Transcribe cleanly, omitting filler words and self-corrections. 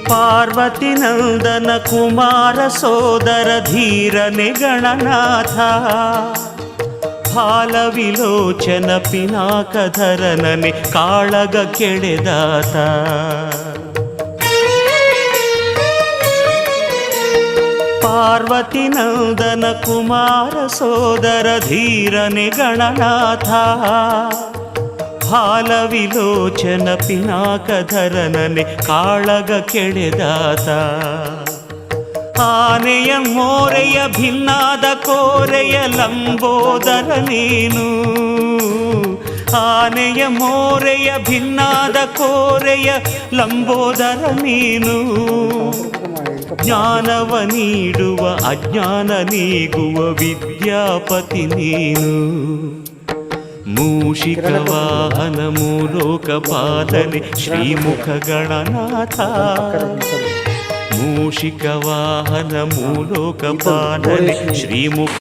ಪಾರ್ವತಿ ನಂದನ ಕುಮಾರ ಸೋದರ ಧೀರನೆ ಗಣನಾಥ ಫಾಲ ವಿಲೋಚನ ಪಿನಾಕಧರನನೆ ಕಾಳಗ ಕೆಡೆದಾತ ಪಾರ್ವತಿ ನಂದನ ಕುಮಾರ ಸೋದರ ಧೀರನೆ ಗಣನಾಥ ಫಾಲ ವಿಲೋಚನ ಪಿನಾಕಧರನನೆ ಕಾಳಗ ಕೆಡೆದಾತ ಆನೆಯ ಮೋರೆಯ ಭಿನ್ನಾದ ಕೋರೆಯ ಲಂಬೋದರ ನೀನು ಆನೆಯ ಮೋರೆಯ ಭಿನ್ನಾದ ಕೋರೆಯ ಲಂಬೋದರ ನೀನು ಜ್ಞಾನವ ನೀಡುವ ಅಜ್ಞಾನ ನೀಗುವ ವಿದ್ಯಾಪತಿ ನೀನು ಮೂಷಿಕ ವಾಹನ ಮೂಲೋಕ ಪಾಲನೆ ಶ್ರೀಮುಖ ಗಣನಾಥ ಮೂಷಿಕ ವಾಹನ ಮೂಲೋಕ ಪಾಲನೆ ಶ್ರೀಮುಖ